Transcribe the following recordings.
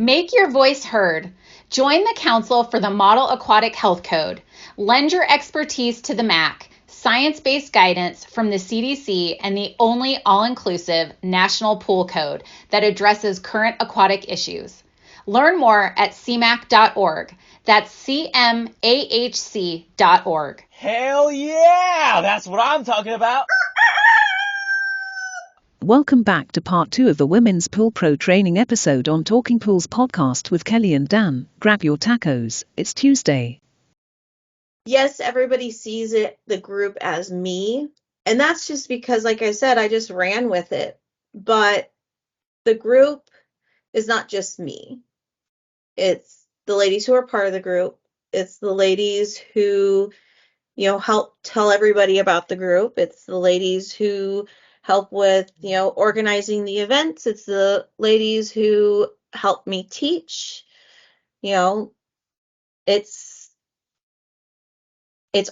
Make your voice heard. Join the Council for the Model Aquatic Health Code. Lend your expertise to the MAC, science-based guidance from the CDC and the only all-inclusive national pool code that addresses current aquatic issues. Learn more at cmac.org. That's cmahc.org. Hell yeah! That's what I'm talking about. Welcome back to part 2 of the Women's Pool Pro training episode on Talking Pools podcast with Kelly and Dan. Grab your tacos. It's Tuesday. Yes, everybody sees the group as me. And that's just because, like I said, I just ran with it. But the group is not just me. It's the ladies who are part of the group. It's the ladies who, help tell everybody about the group. It's the ladies who help with, organizing the events. It's the ladies who help me teach. It's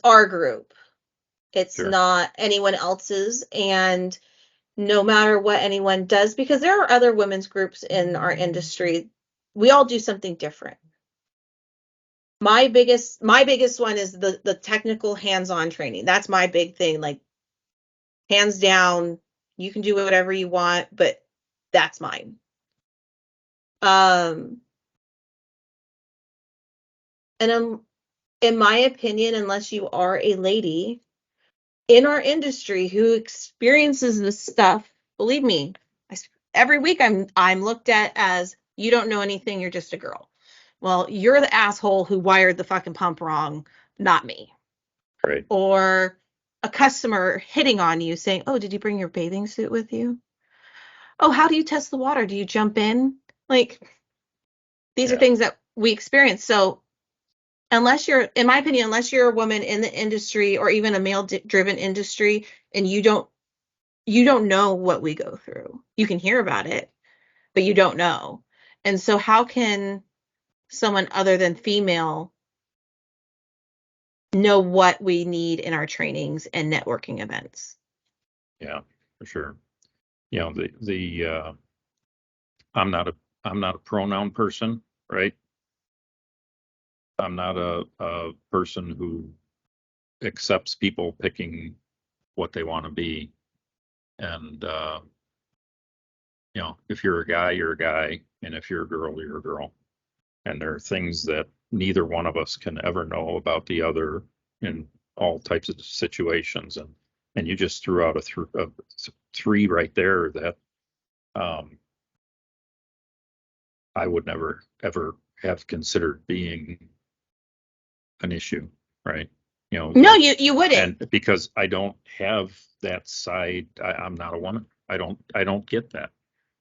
our group. It's not anyone else's. And no matter what anyone does, because there are other women's groups in our industry, we all do something different. My biggest one is the technical hands-on training. That's my big thing. Like, hands down, you can do whatever you want, but that's mine. And in my opinion, unless you are a lady in our industry who experiences this stuff, believe me, every week I'm looked at as, you don't know anything, you're just a girl. Well, you're the asshole who wired the fucking pump wrong, not me. Right. Or a customer hitting on you saying, oh, did you bring your bathing suit with you? Oh, how do you test the water? Do you jump in? Like, these are things that we experience. So unless you're, in my opinion, unless you're a woman in the industry or even a male-driven industry, and you don't know what we go through. You can hear about it, but you don't know. And so how can someone other than female know what we need in our trainings and networking events? Yeah, for sure. I'm not a pronoun person, right? I'm not a person who accepts people picking what they want to be. And, if you're a guy, you're a guy. And if you're a girl, you're a girl. And there are things that neither one of us can ever know about the other in all types of situations. And you just threw out a three right there that I would never, ever have considered being an issue, right? No, you wouldn't. And because I don't have that side, I'm not a woman. I don't get that.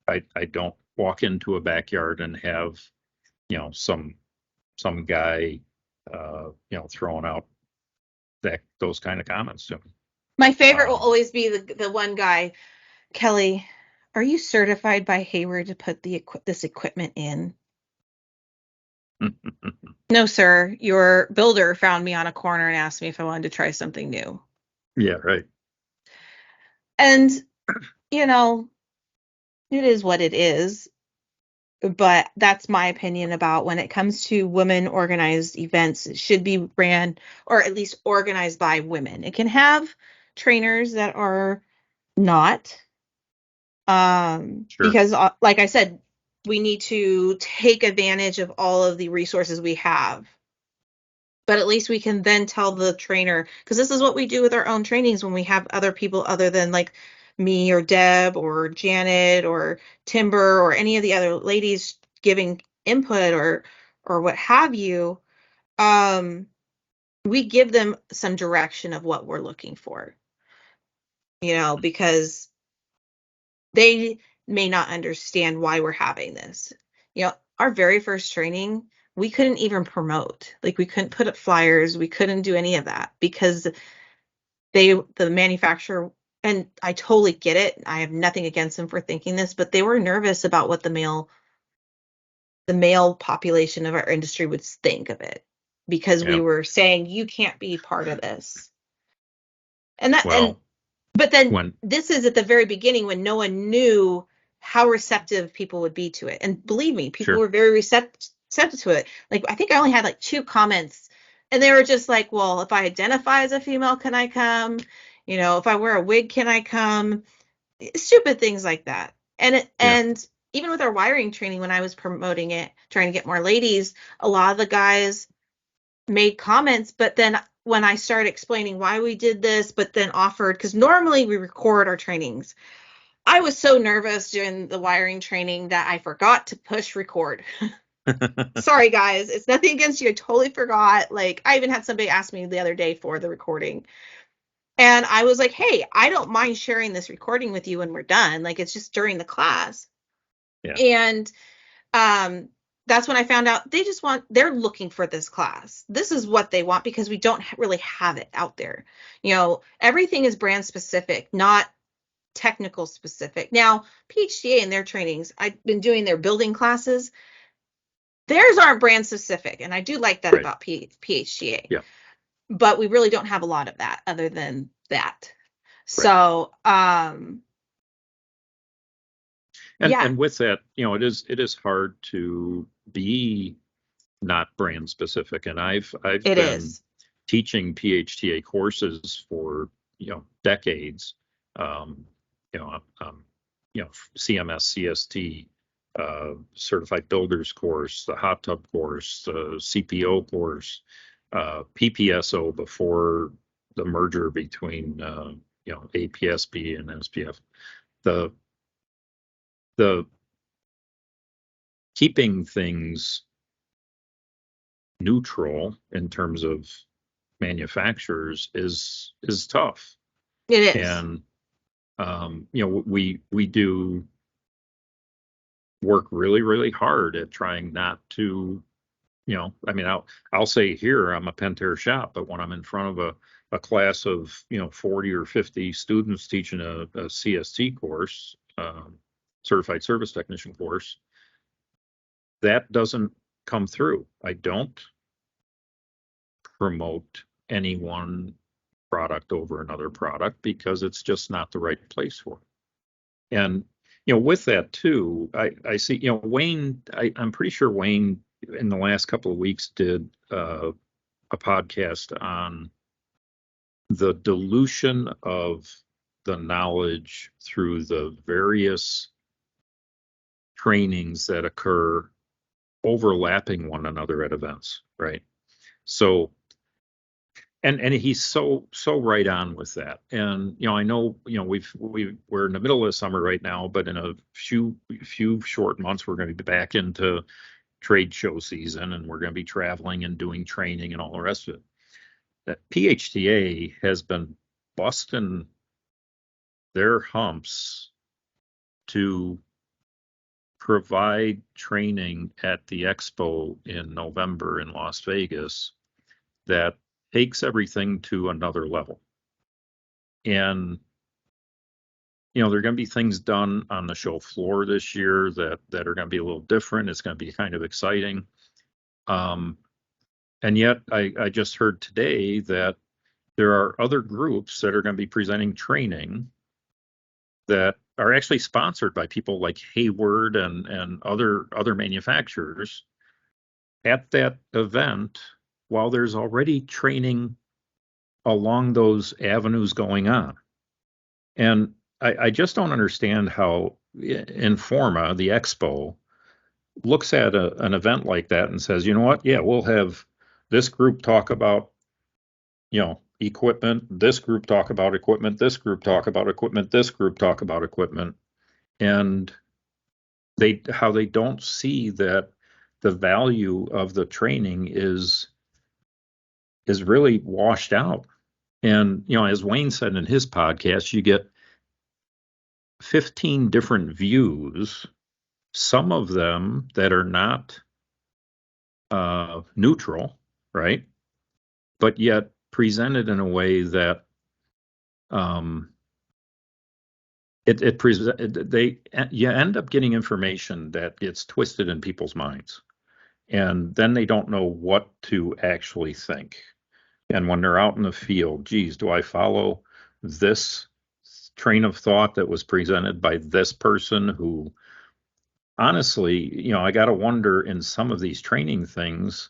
I don't walk into a backyard and have, some guy, throwing out those kind of comments to me. My favorite will always be the one guy, Kelly, are you certified by Hayward to put this equipment in? No, sir. Your builder found me on a corner and asked me if I wanted to try something new. Yeah, right. And, it is what it is. But that's my opinion about when it comes to women organized events. It should be ran or at least organized by women. It can have trainers that are not. Sure. Because, like I said, we need to take advantage of all of the resources we have. But at least we can then tell the trainer, because this is what we do with our own trainings when we have other people other than like me or Deb or Janet or Timber or any of the other ladies giving input or what have you. We give them some direction of what we're looking for, because they may not understand why we're having this. Our very first training, we couldn't even promote. Like, we couldn't put up flyers. We couldn't do any of that because the manufacturer, and I totally get it. I have nothing against them for thinking this, but they were nervous about what the male population of our industry would think of it because we were saying, you can't be part of this. But then this is at the very beginning when no one knew how receptive people would be to it. And believe me, people Sure. were very receptive to it. Like, I think I only had like 2 comments, and they were just like, well, if I identify as a female, can I come? You know, if I wear a wig, can I come? Stupid things like that. And even with our wiring training, when I was promoting it, trying to get more ladies, a lot of the guys made comments, but then when I started explaining why we did this, but then offered, because normally we record our trainings. I was so nervous during the wiring training that I forgot to push record. Sorry, guys. It's nothing against you. I totally forgot. Like, I even had somebody ask me the other day for the recording. And I was like, hey, I don't mind sharing this recording with you when we're done. Like, it's just during the class. Yeah. And that's when I found out they're looking for this class. This is what they want, because we don't really have it out there. You know, everything is brand specific, not technical specific. Now, PHTA in their trainings, I've been doing their building classes. Theirs aren't brand specific. And I do like that about PHTA. Yeah. But we really don't have a lot of that other than that. Right. So, and with that, you know, it is hard to be not brand specific. And I've been teaching PHTA courses for, you know, decades. You know, CMS, CST, Certified Builders course, the hot tub course, the CPO course, PPSO before the merger between, you know, APSB and SPF. The keeping things neutral in terms of manufacturers is tough. it is. And you know, we do work really, really hard at trying not to, you know, I mean, I'll say here I'm a Pentair shop, but when I'm in front of a class of, you know, 40 or 50 students teaching a CST course, certified service technician course, that doesn't come through. I don't promote any one product over another product because it's just not the right place for it. And, you know, with that too, I see, you know, Wayne, I'm pretty sure Wayne in the last couple of weeks did a podcast on the dilution of the knowledge through the various trainings that occur overlapping one another at events, right? So, and he's so right on with that. And, you know, I know, you know, we're in the middle of summer right now, but in a few short months, we're going to be back into trade show season, and we're going to be traveling and doing training and all the rest of it. That PHTA has been busting their humps to provide training at the expo in November in Las Vegas that takes everything to another level. And, you know, there are going to be things done on the show floor this year that are going to be a little different. It's going to be kind of exciting. And yet I just heard today that there are other groups that are going to be presenting training that are actually sponsored by people like Hayward and other manufacturers at that event, while there's already training along those avenues going on. And I just don't understand how Informa, the expo, looks at an event like that and says, you know what, yeah, we'll have this group talk about, you know, equipment, this group talk about equipment, this group talk about equipment, this group talk about equipment. And how they don't see that the value of the training is really washed out. And, you know, as Wayne said in his podcast, you get 15 different views, some of them that are not neutral, right? But yet presented in a way that you end up getting information that gets twisted in people's minds, and then they don't know what to actually think. And when they're out in the field, geez, do I follow this train of thought that was presented by this person who, honestly, I got to wonder in some of these training things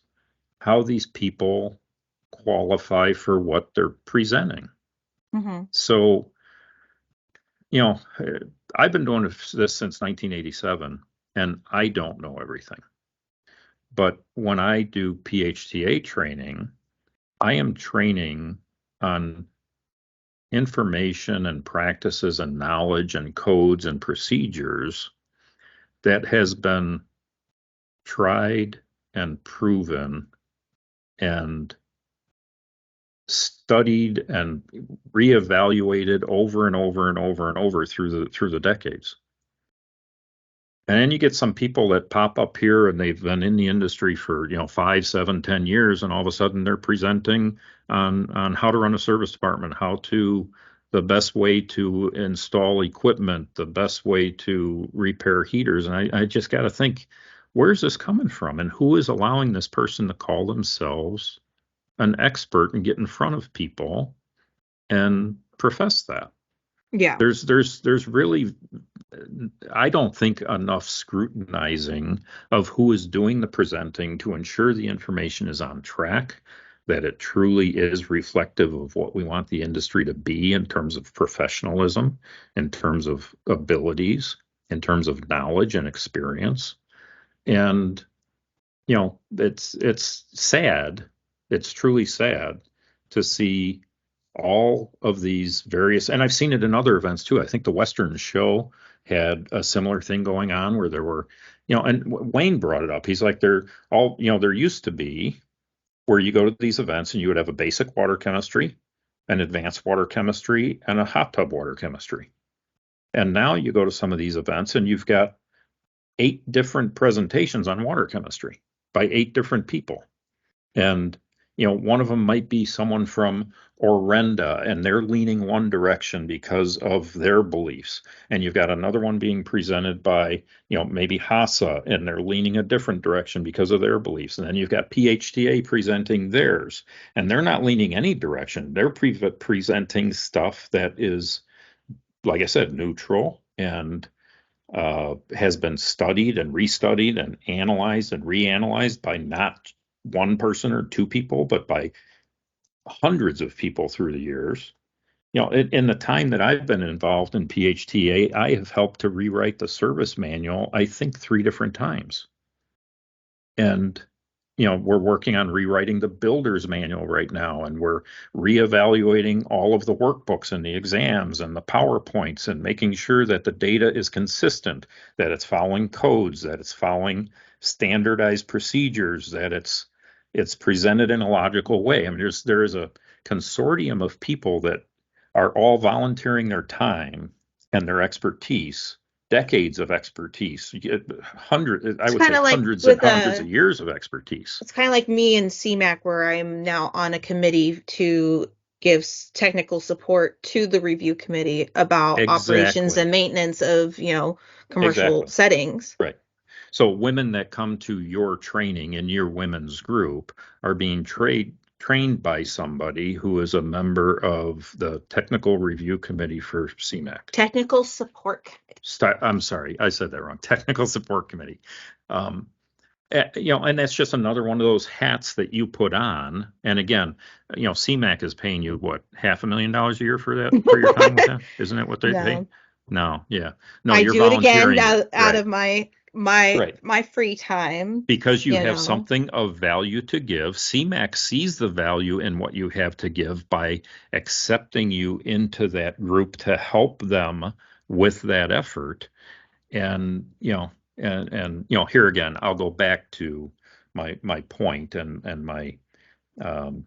how these people qualify for what they're presenting. Mm-hmm. So, I've been doing this since 1987, and I don't know everything. But when I do PHTA training, I am training on information and practices and knowledge and codes and procedures that has been tried and proven and studied and reevaluated over and over and over and over through the decades. And then you get some people that pop up here and they've been in the industry for 5, 7, 10 years, and all of a sudden they're presenting on how to run a service department, the best way to install equipment, the best way to repair heaters. And I just got to think, where's this coming from, and who is allowing this person to call themselves an expert and get in front of people and profess that? Yeah. There's really, I don't think, enough scrutinizing of who is doing the presenting to ensure the information is on track, that it truly is reflective of what we want the industry to be in terms of professionalism, in terms of abilities, in terms of knowledge and experience. And, it's sad. It's truly sad to see all of these various, and I've seen it in other events too. I think the Western Show had a similar thing going on where there were, and Wayne brought it up. He's like, there used to be where you go to these events and you would have a basic water chemistry, an advanced water chemistry, and a hot tub water chemistry. And now you go to some of these events and you've got 8 different presentations on water chemistry by 8 different people. And one of them might be someone from Orenda, and they're leaning one direction because of their beliefs. And you've got another one being presented by, maybe HASA, and they're leaning a different direction because of their beliefs. And then you've got PHTA presenting theirs, and they're not leaning any direction. They're presenting stuff that is, like I said, neutral and has been studied and restudied and analyzed and reanalyzed by not one person or 2 people, but by hundreds of people through the years. In the time that I've been involved in PHTA, I have helped to rewrite the service manual, I think 3 different times. And, we're working on rewriting the builder's manual right now, and we're reevaluating all of the workbooks and the exams and the PowerPoints and making sure that the data is consistent, that it's following codes, that it's following standardized procedures, that it's presented in a logical way. I mean, there is a consortium of people that are all volunteering their time and their expertise, decades of expertise, hundreds and hundreds of years of expertise. It's kind of like me and CMAC, where I'm now on a committee to give technical support to the review committee about operations and maintenance of, commercial settings. Right. So women that come to your training in your women's group are being trained by somebody who is a member of the technical review committee for CMAC. Technical support committee. I'm sorry, I said that wrong. Technical support committee. And that's just another one of those hats that you put on. And again, CMAC is paying you what, $500,000 a year for that, for your time with them? Isn't that what they pay? No, yeah. No, I you're do it again out right. of my free time. Because you have something of value to give. CMAC sees the value in what you have to give by accepting you into that group to help them with that effort. And, here again, I'll go back to my point and my, to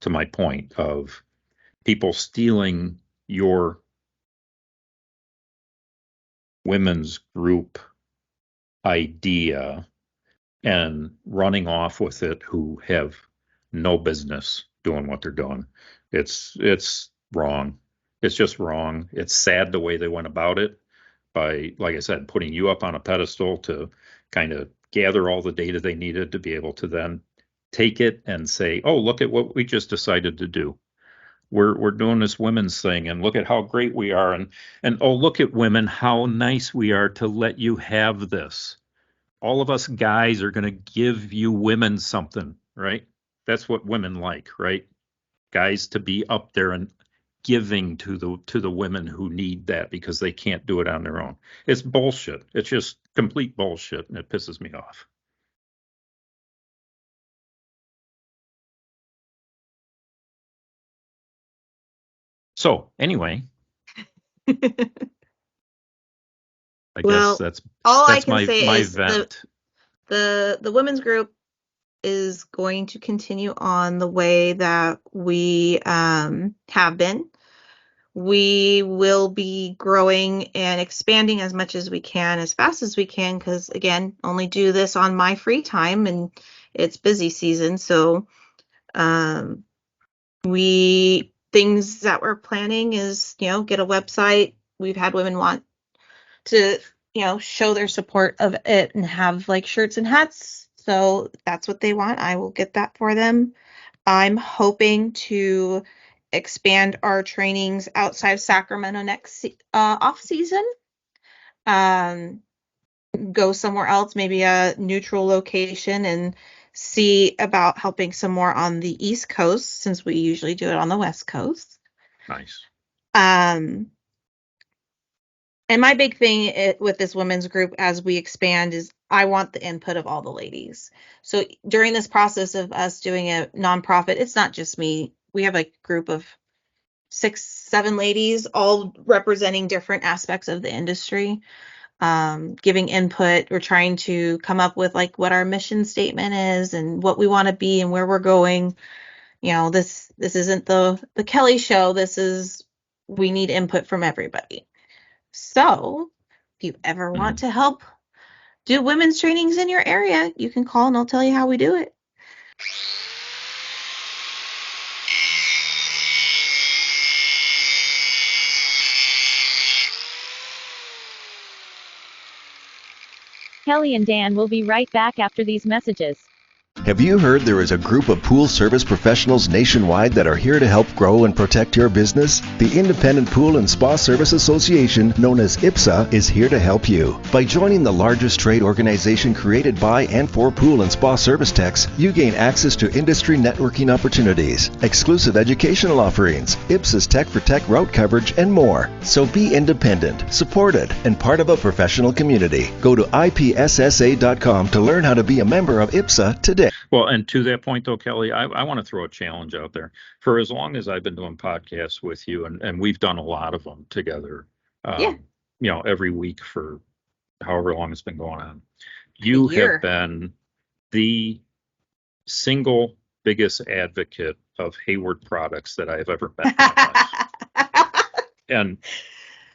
my point of people stealing your women's group idea and running off with it, who have no business doing what they're doing. It's wrong. It's just wrong. It's sad the way they went about it by, like I said, putting you up on a pedestal to kind of gather all the data they needed to be able to then take it and say, oh, look at what we just decided to do. we're doing this women's thing, and look at how great we are, and oh, look at women, how nice we are to let you have this. All of us guys are going to give you women something, right? That's what women like, right? Guys to be up there and giving to the women who need that because they can't do it on their own. It's bullshit. It's just complete bullshit, and it pisses me off. So anyway, I guess Well, all I that's can say my is vent. the women's group is going to continue on the way that we have been. We will be growing and expanding as much as we can, as fast as we can, because again, only do this on my free time and it's busy season. So things that we're planning is, get a website. We've had women want to, show their support of it and have like shirts and hats. So that's what they want. I will get that for them. I'm hoping to expand our trainings outside of Sacramento next off season. Go somewhere else, maybe a neutral location, and see about helping some more on the East Coast since we usually do it on the West Coast. Nice. And my big thing with this women's group as we expand is I want the input of all the ladies. So during this process of us doing a nonprofit, it's not just me. We have a group of 6, 7 ladies, all representing different aspects of the industry, giving input. We're trying to come up with like what our mission statement is and what we want to be and where we're going. This isn't the Kelli show. We need input from everybody. So if you ever want to help do women's trainings in your area, you can call and I'll tell you how we do it. Kelli and Dan will be right back after these messages. Have you heard there is a group of pool service professionals nationwide that are here to help grow and protect your business? The Independent Pool and Spa Service Association, known as IPSA, is here to help you. By joining the largest trade organization created by and for pool and spa service techs, you gain access to industry networking opportunities, exclusive educational offerings, IPSA's Tech for Tech route coverage, and more. So be independent, supported, and part of a professional community. Go to ipssa.com to learn how to be a member of IPSA today. Well, and to that point, though, Kelli, I want to throw a challenge out there. For as long as I've been doing podcasts with you, and we've done a lot of them together, every week for however long it's been going on, you have been the single biggest advocate of Hayward products that I have ever met in my life.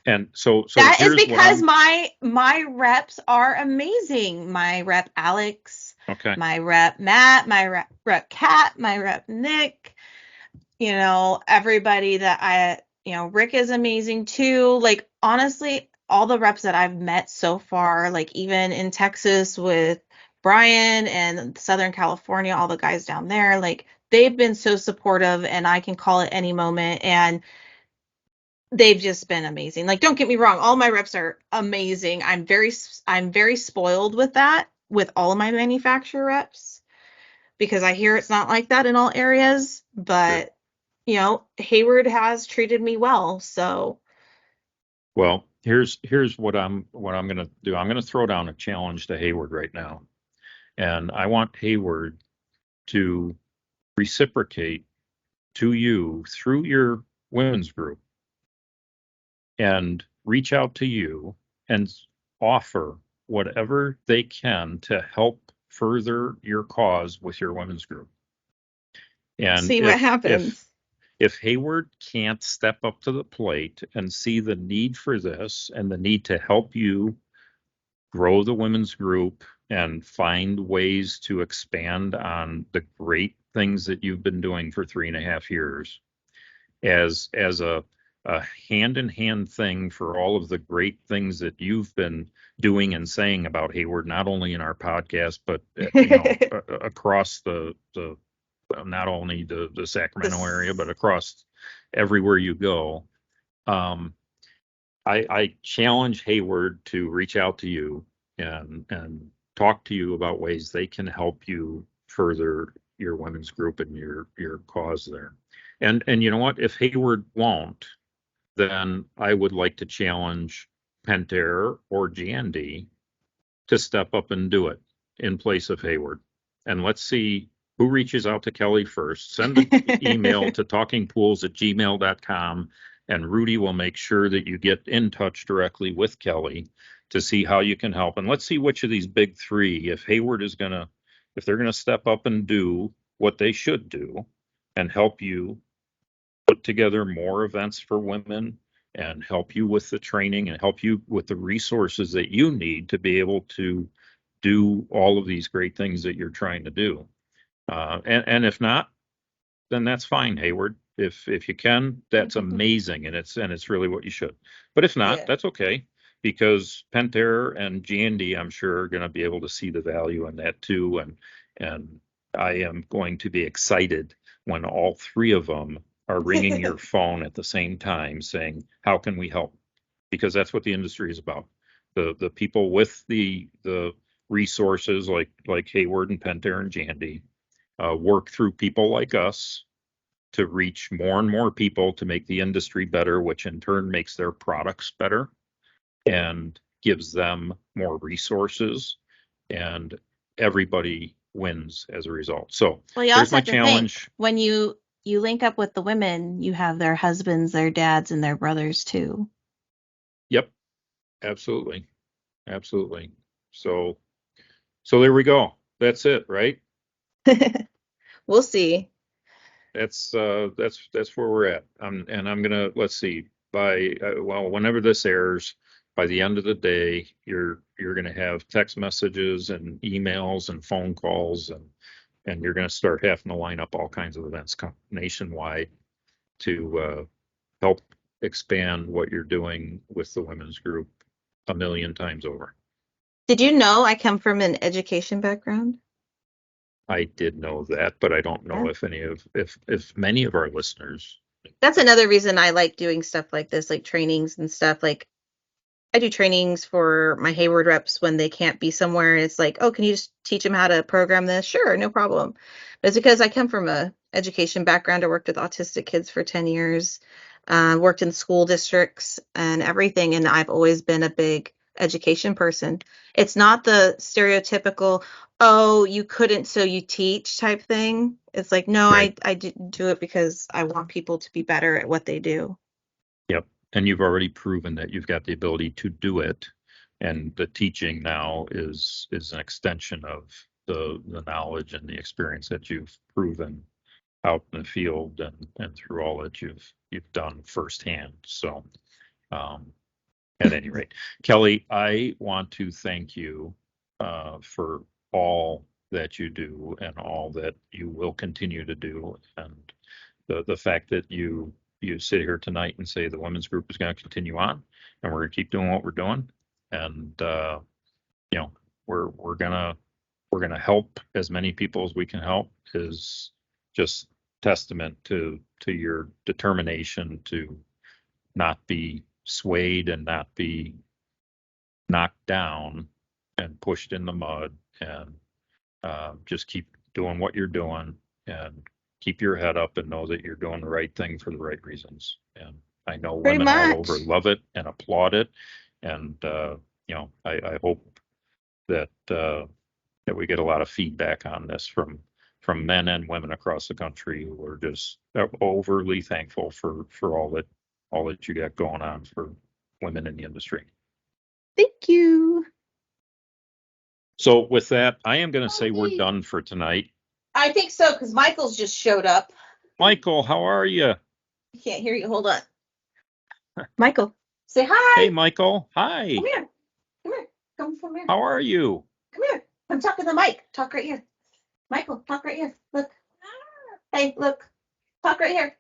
And so that is because my reps are amazing. My rep Alex, okay, my rep Matt, my rep Kat, my rep Nick, everybody that Rick is amazing too. Like honestly, all the reps that I've met so far, like even in Texas with Brian and Southern California, all the guys down there, like they've been so supportive and I can call at any moment and they've just been amazing. Like, don't get me wrong. All my reps are amazing. I'm very spoiled with that, with all of my manufacturer reps, because I hear it's not like that in all areas, but Hayward has treated me well. So, well, here's what I'm going to do. I'm going to throw down a challenge to Hayward right now. And I want Hayward to reciprocate to you through your women's group and reach out to you and offer whatever they can to help further your cause with your women's group. And see what happens. If Hayward can't step up to the plate and see the need for this and the need to help you grow the women's group and find ways to expand on the great things that you've been doing for 3.5 years as a hand-in-hand thing for all of the great things that you've been doing and saying about Hayward, not only in our podcast, but across the not only the Sacramento area, but across everywhere you go. I challenge Hayward to reach out to you and talk to you about ways they can help you further your women's group and your cause there. And you know what? If Hayward won't, then I would like to challenge Pentair or GND to step up and do it in place of Hayward. And let's see who reaches out to Kelli first. Send an email to talkingpools@gmail.com, and Rudy will make sure that you get in touch directly with Kelli to see how you can help. And let's see which of these big three, if Hayward is if they're gonna step up and do what they should do and help you put together more events for women and help you with the training and help you with the resources that you need to be able to do all of these great things that you're trying to do. And if not, then that's fine, Hayward. If you can, that's amazing, and it's really what you should. But if not, that's okay, because Pentair and G&D, I'm sure, are going to be able to see the value in that too. And I am going to be excited when all three of them are ringing your phone at the same time saying, how can we help? Because that's what the industry is about. The people with the resources like Hayward and Pentair and Jandy work through people like us to reach more and more people to make the industry better, which in turn makes their products better and gives them more resources, and everybody wins as a result. So Well, you here's also my have to think, challenge. when you link up with the women, you have their husbands, their dads, and their brothers too. Yep, absolutely. Absolutely. So there we go. That's it, right? We'll see. That's where we're at. And I'm gonna, let's see, by whenever this airs, by the end of the day, you're gonna have text messages and emails and phone calls, and you're gonna start having to line up all kinds of events nationwide to help expand what you're doing with the women's group a million times over. Did you know I come from an education background? I did know that, but I don't know if many of our listeners. That's another reason I like doing stuff like this, like trainings and stuff. Like, I do trainings for my Hayward reps when they can't be somewhere. And it's like, oh, can you just teach them how to program this? Sure, no problem. But it's because I come from a education background. I worked with autistic kids for 10 years, worked in school districts and everything. And I've always been a big education person. It's not the stereotypical, oh, you couldn't, so you teach type thing. It's like, no, Right. I didn't do it because I want people to be better at what they do. Yep. And you've already proven that you've got the ability to do it. And the teaching now is an extension of the knowledge and the experience that you've proven out in the field and through all that you've done firsthand. So at any rate, Kelli, I want to thank you for all that you do and all that you will continue to do. And the fact that you sit here tonight and say the women's group is going to continue on and we're going to keep doing what we're doing. And, we're going to help as many people as we can help is just testament to your determination to not be swayed and not be knocked down and pushed in the mud, and just keep doing what you're doing and keep your head up and know that you're doing the right thing for the right reasons. And I know Pretty women all much. over love it and applaud it. And, I hope that we get a lot of feedback on this from men and women across the country who are just overly thankful for all that you got going on for women in the industry. Thank you. So with that, I am going to say we're done for tonight. I think so, because Michael's just showed up. Michael, how are you? I can't hear you. Hold on. Michael, say hi. Hey, Michael. Hi. Come here. Come here. Come from here. How are you? Come here. I'm talking to the mic. Talk right here. Michael, talk right here. Look. Hey, look. Talk right here.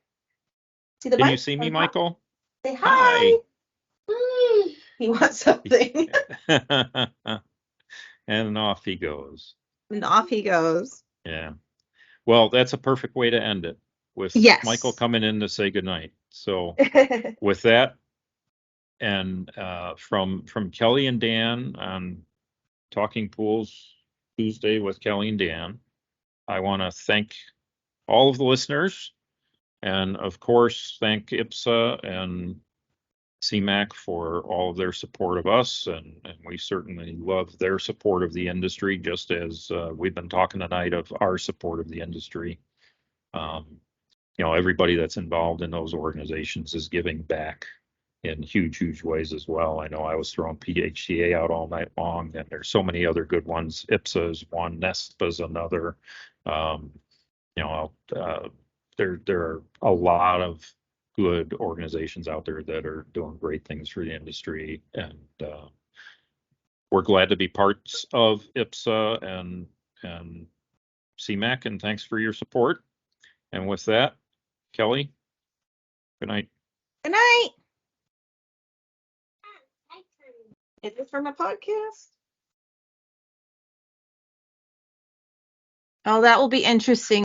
See the mic? Can you see me, Michael? Say hi. He wants something. And off he goes. And off he goes. Yeah. Well, that's a perfect way to end it. with Yes. Michael coming in to say goodnight. So with that, and from Kelli and Dan on Talking Pools Tuesday with Kelli and Dan, I want to thank all of the listeners, and of course thank IPSA and CMAC for all of their support of us, and we certainly love their support of the industry, just as we've been talking tonight of our support of the industry. Everybody that's involved in those organizations is giving back in huge ways as well. I know I was throwing PHTA out all night long, and there's so many other good ones. IPSA is one, NESPA is another. There are a lot of good organizations out there that are doing great things for the industry, and we're glad to be parts of IPSA and CMAC, and thanks for your support. And with that, Kelli, good night. Good night. Is this from a podcast? Oh, that will be interesting.